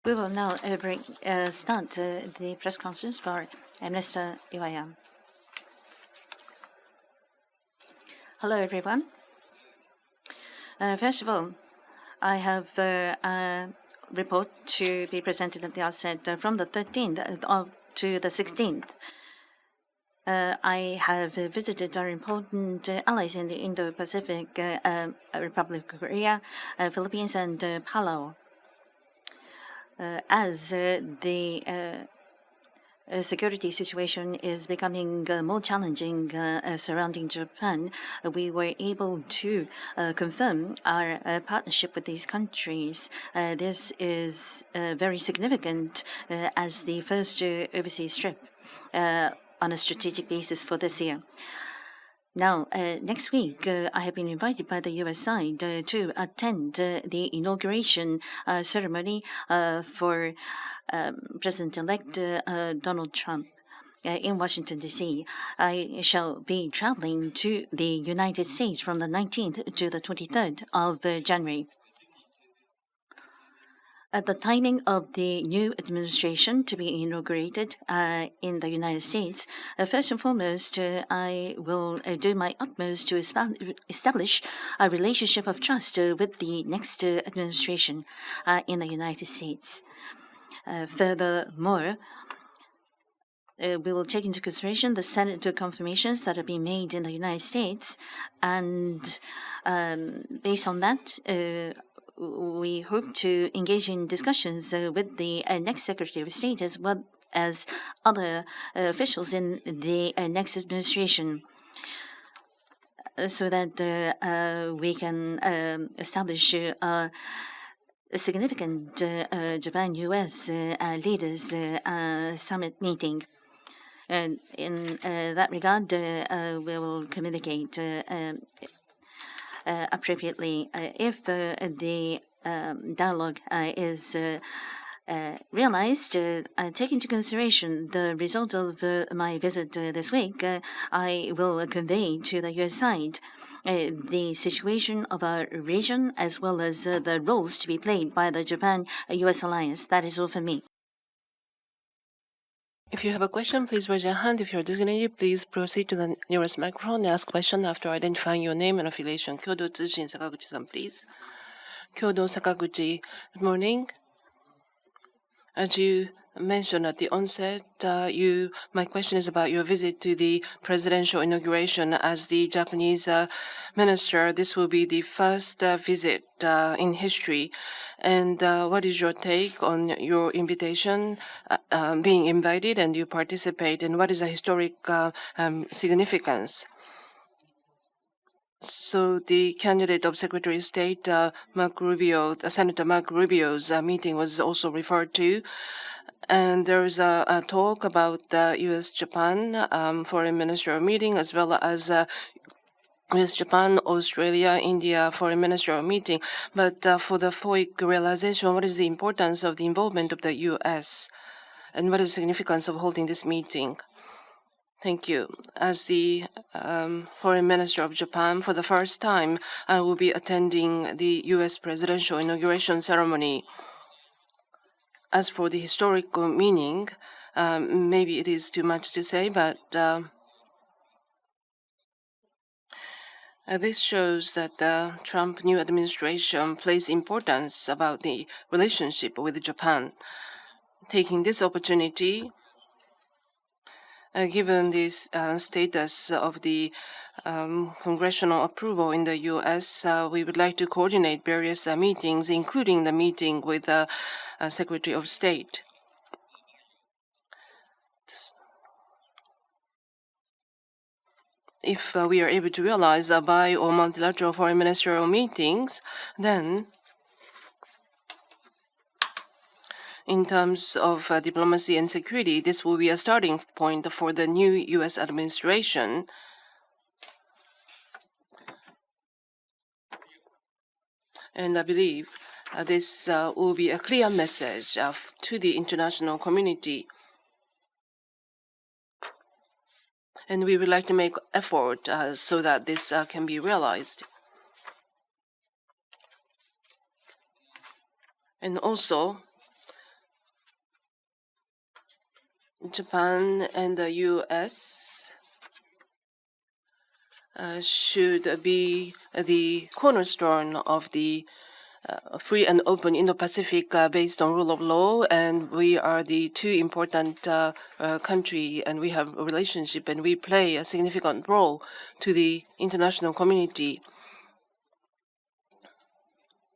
We will now start the press conference for Minister IWAYA. Hello, everyone. First of all, I have a report to be presented at the outset. From the 13th to the 16th, I have visited our important allies in the Indo-Pacific, Republic of Korea, Philippines, and Palau. As the security situation is becoming more challenging surrounding Japan, we were able to confirm our partnership with these countries. This is very significant as the first overseas trip on a strategic basis for this year. Now, next week, I have been invited by the U.S. side to attend the inauguration ceremony for President-elect Donald Trump in Washington, D.C. I shall be traveling to the United States from the 19th to the 23rd of January. At the timing of the new administration to be inaugurated in the United States, first and foremost, I will do my utmost to establish a relationship of trust with the next administration in the United States. Furthermore, we will take into consideration the Senate confirmations that have been made in the United States, and based on that, we hope to engage in discussions with the next Secretary of State as well as other officials in the next administration so that we can establish a significant Japan-U.S. leaders summit meeting. And in that regard, we will communicate appropriately. If the dialogue is realized, take into consideration the result of my visit this week, I will convey to the U.S. side the situation of our region as well as the roles to be played by the Japan-U.S. alliance. That is all for me. If you have a question, please raise your hand. If you're designated, please proceed to the nearest microphone and ask question after identifying your name and affiliation. Kyodo Tsushin Sakaguchi-san, please. Kyodo Sakaguchi, good morning. As you mentioned at the onset, my question is about your visit to the presidential inauguration as the Japanese minister. This will be the first visit in history. And what is your take on your invitation, being invited and you participate, and what is the historic significance? So the candidate of Secretary of State, Senator Mark Rubio's meeting was also referred to. And there is a talk about the U.S.-Japan foreign ministerial meeting, as well as U.S.-Japan, Australia, India foreign ministerial meeting. But for the FOIC realization, what is the importance of the involvement of the U.S.? And what is the significance of holding this meeting? Thank you. As the foreign minister of Japan, for the first time, I will be attending the U.S. presidential inauguration ceremony. As for the historical meaning, maybe it is too much to say, but this shows that the Trump new administration places importance about the relationship with Japan. Taking this opportunity, given this status of the congressional approval in the U.S., we would like to coordinate various meetings, including the meeting with the Secretary of State. If we are able to realize bi- or multilateral foreign ministerial meetings, then in terms of diplomacy and security, this will be a starting point for the new U.S. administration. And I believe this will be a clear message to the international community. And we would like to make effort so that this can be realized. And also, Japan and the U.S. Should be the cornerstone of the free and open Indo-Pacific based on rule of law, and we are the two important country, and we have a relationship, and we play a significant role to the international community.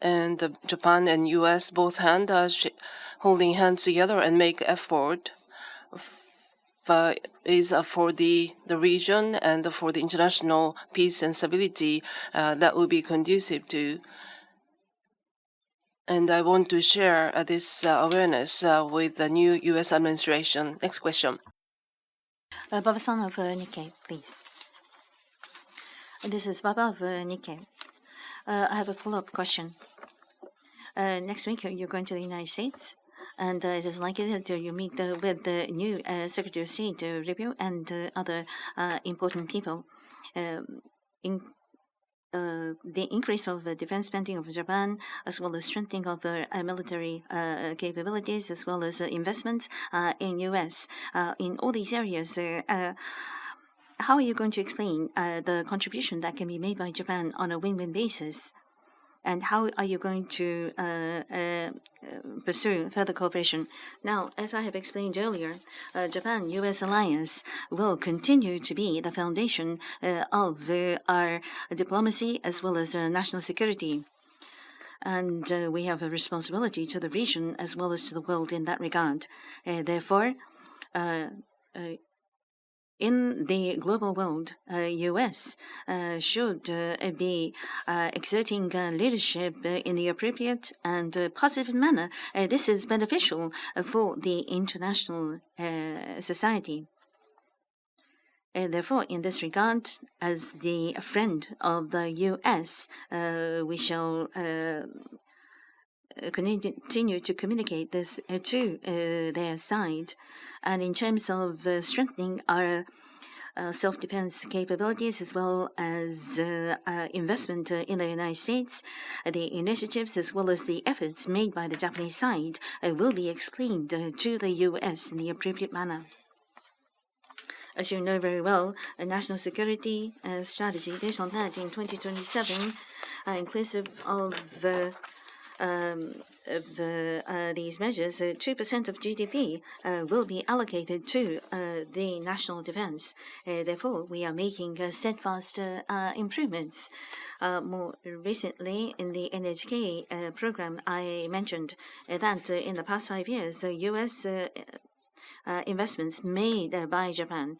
And Japan and U.S. both holding hands together and make effort is for the region and for the international peace and stability that will be conducive to. And I want to share this awareness with the new U.S. administration. Next question. Baba-san of Nikkei, please. This is Baba of Nikkei. I have a follow-up question. Next week, you're going to the United States, and it is likely that you meet with the new Secretary of State review and other important people. The increase of defense spending of Japan, as well as strengthening of the military capabilities, as well as investment in U.S. In all these areas, how are you going to explain the contribution that can be made by Japan on a win-win basis? And how are you going to pursue further cooperation? Now, as I have explained earlier, Japan-U.S. alliance will continue to be the foundation of our diplomacy as well as national security. And we have a responsibility to the region as well as to the world in that regard. Therefore, in the global world, U.S. should be exerting leadership in the appropriate and positive manner. This is beneficial for the international society. Therefore, in this regard, as the friend of the U.S., we shall continue to communicate this to their side. And in terms of strengthening our self-defense capabilities as well as investment in the United States, the initiatives as well as the efforts made by the Japanese side will be explained to the U.S. in the appropriate manner. As you know very well, a national security strategy based on that in 2027, inclusive of these measures, 2% of GDP will be allocated to the national defense. Therefore, we are making steadfast improvements. More recently, in the NHK program, I mentioned that in the past 5 years, the U.S. Investments made by Japan.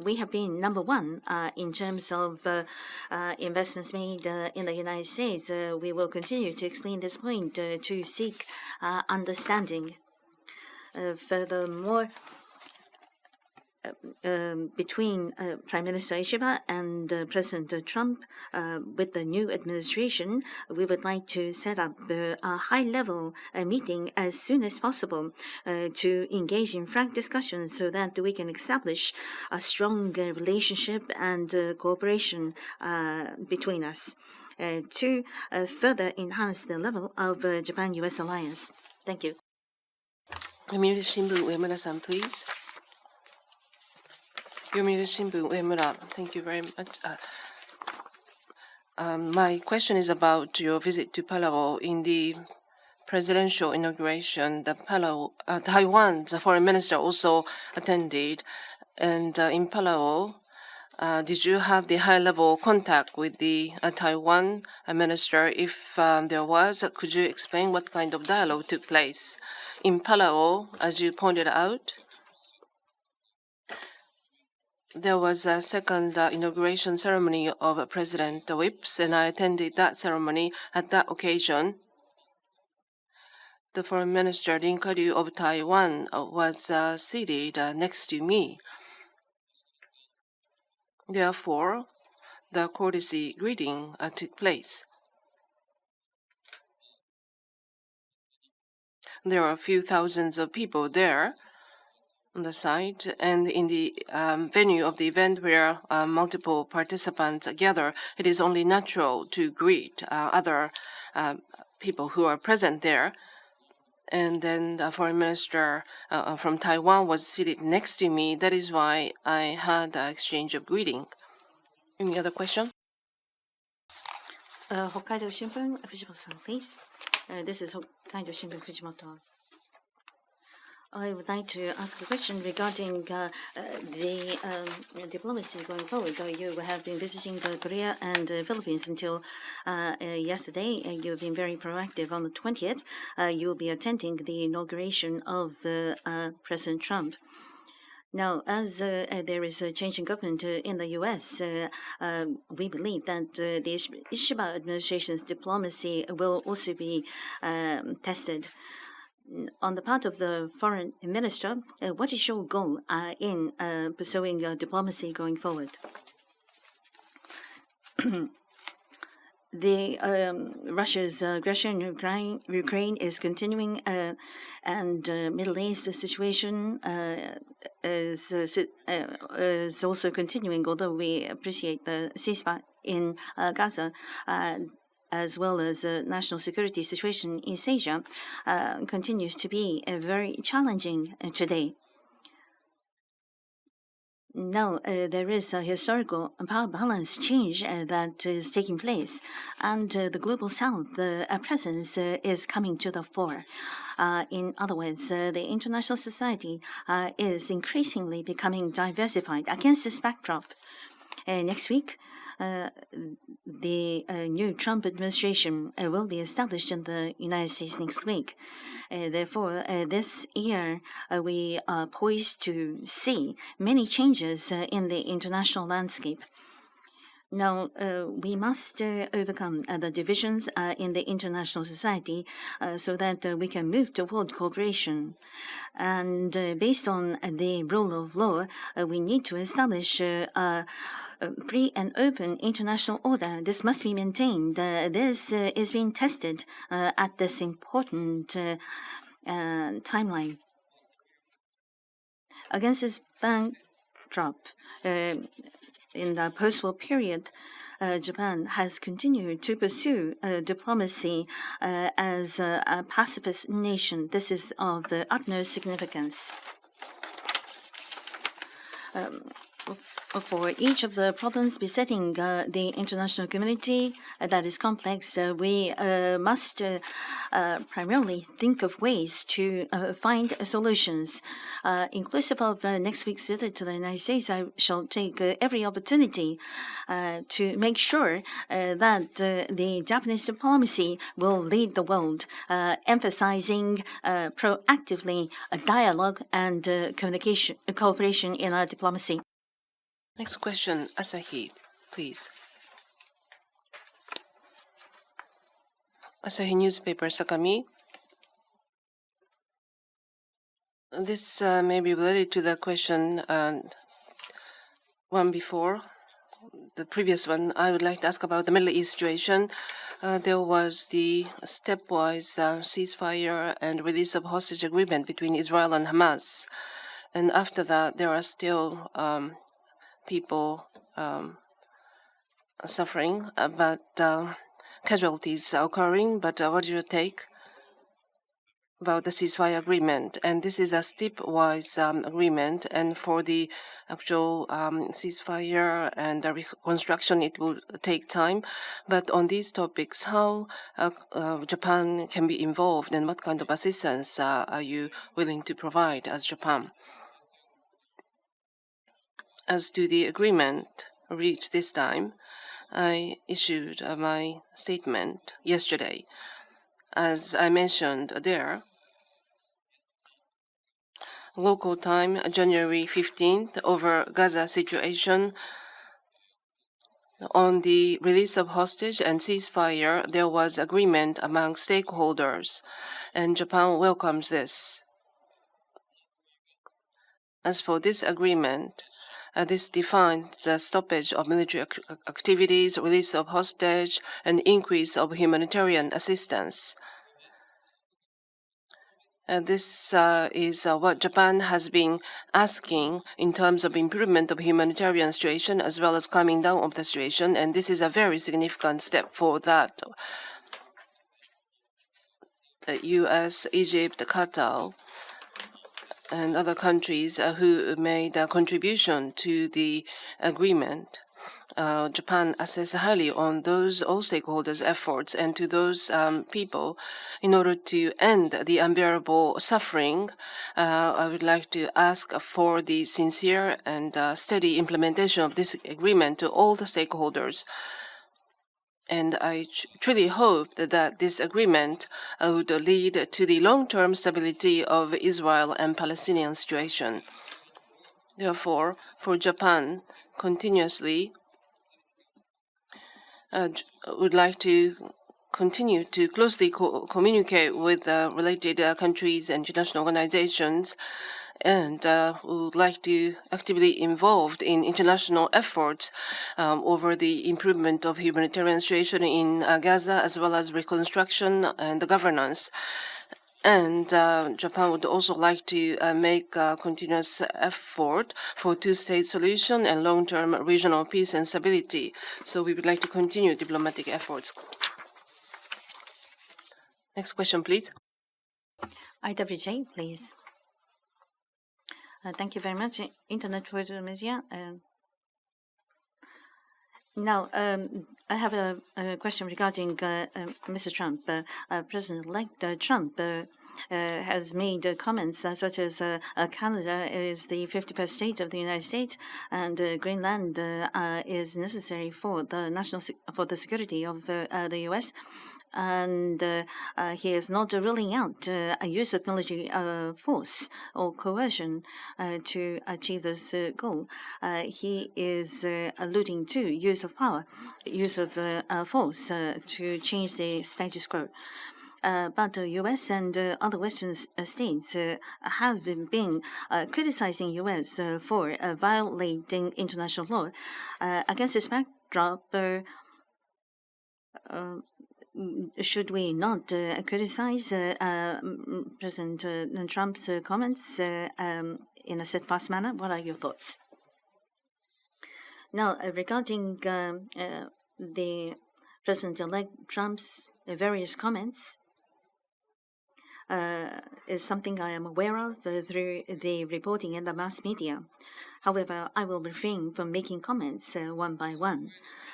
We have been number one in terms of investments made in the United States. We will continue to explain this point to seek understanding. Furthermore, between Prime Minister Ishiba and President Trump, with the new administration, we would like to set up a high-level meeting as soon as possible to engage in frank discussions so that we can establish a strong relationship and cooperation between us to further enhance the level of Japan-U.S. alliance. Thank you. Yomiuri Shimbun, Uemura-san, please. Yomiuri Shimbun, Uemura, thank you very much. My question is about your visit to Palau. In the presidential inauguration, Taiwan's foreign minister also attended. And in Palau, did you have the high-level contact with the Taiwan minister? If there was, could you explain what kind of dialogue took place? In Palau, as you pointed out, there was a second inauguration ceremony of President Whips, and I attended that ceremony. At that occasion, the foreign minister, Lin Ka-ryu of Taiwan, was seated next to me. Therefore, the courtesy greeting took place. There were a few thousands of people there on the site, and in the venue of the event where multiple participants gather, it is only natural to greet other people who are present there. And then the foreign minister from Taiwan was seated next to me. That is why I had an exchange of greeting. Any other question? Hokkaido Shimbun, Fujimoto-san, please. This is Hokkaido Shimbun Fujimoto. I would like to ask a question regarding the diplomacy going forward. You have been visiting Korea and Philippines until yesterday. You've been very proactive. On the 20th, you will be attending the inauguration of President Trump. Now, as there is a change in government in the U.S., we believe that the Ishiba administration's diplomacy will also be tested. On the part of the foreign minister, what is your goal in pursuing diplomacy going forward? Russia's aggression in Ukraine is continuing, and Middle East situation is also continuing. Although we appreciate the ceasefire in Gaza, as well as the national security situation in East Asia, continues to be very challenging today. Now, there is a historical power balance change that is taking place, and the global south presence is coming to the fore. In other words, the international society is increasingly becoming diversified. Against this backdrop, next week, the new Trump administration will be established in the United States next week. Therefore, this year, we are poised to see many changes in the international landscape. Now, we must overcome the divisions in the international society so that we can move toward cooperation. And based on the rule of law, we need to establish a free and open international order. This must be maintained. This is being tested at this important timeline. Against this backdrop, in the post-war period, Japan has continued to pursue diplomacy as a pacifist nation. This is of utmost significance. For each of the problems besetting the international community that is complex, we must primarily think of ways to find solutions. Inclusive of next week's visit to the United States, I shall take every opportunity to make sure that the Japanese diplomacy will lead the world, emphasizing proactively dialogue and cooperation in our diplomacy. Next question, Asahi, please. Asahi newspaper, Sakami. This may be related to the question one before. The previous one, I would like to ask about the Middle East situation. There was the stepwise ceasefire and release of hostage agreement between Israel and Hamas. And after that, there are still people suffering, but casualties are occurring. But what is your take about the ceasefire agreement? And this is a stepwise agreement, and for the actual ceasefire and the reconstruction, it will take time. But on these topics, how Japan can be involved, and what kind of assistance are you willing to provide as Japan? As to the agreement reached this time, I issued my statement yesterday. As I mentioned there, local time, January 15th, over Gaza situation, on the release of hostage and ceasefire, there was agreement among stakeholders, and Japan welcomes this. As for this agreement, this defines the stoppage of military activities, release of hostage, and increase of humanitarian assistance. This is what Japan has been asking in terms of improvement of humanitarian situation as well as calming down of the situation, and this is a very significant step for that. U.S., Egypt, Qatar, and other countries who made a contribution to the agreement. Japan assesses highly on those all stakeholders' efforts and to those people in order to end the unbearable suffering. I would like to ask for the sincere and steady implementation of this agreement to all the stakeholders. And I truly hope that this agreement would lead to the long-term stability of Israel and Palestinian situation. Therefore, for Japan, continuously would like to continue to closely communicate with related countries and international organizations, and would like to actively involved in international efforts over the improvement of humanitarian situation in Gaza, as well as reconstruction and governance. And Japan would also like to make a continuous effort for two-state solution and long-term regional peace and stability. So we would like to continue diplomatic efforts. Next question, please. IWJ, please. Thank you very much. Internet for the media. Now, I have a question regarding Mr. Trump. President-elect Trump has made comments such as Canada is the 51st state of the United States, and Greenland is necessary for the security of the U.S. And he is not ruling out a use of military force or coercion to achieve this goal. He is alluding to use of power, use of force to change the status quo. But the U.S. and other Western states have been criticizing U.S. for violating international law. Against this backdrop, should we not criticize President Trump's comments in a steadfast manner? What are your thoughts? Now, regarding the President-elect Trump's various comments, is something I am aware of through the reporting in the mass media. However, I will refrain from making comments one by one.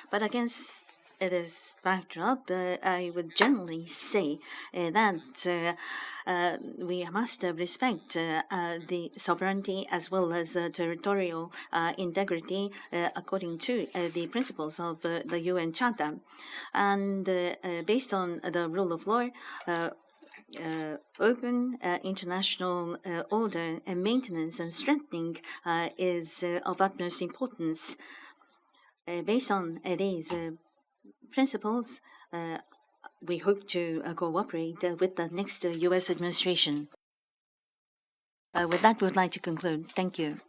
But against this backdrop, I would generally say that we must respect the sovereignty as well as territorial integrity according to the principles of the UN Charter. And based on the rule of law, open international order and maintenance and strengthening is of utmost importance. Based on these principles, we hope to cooperate with the next U.S. administration. With that, we would like to conclude. Thank you.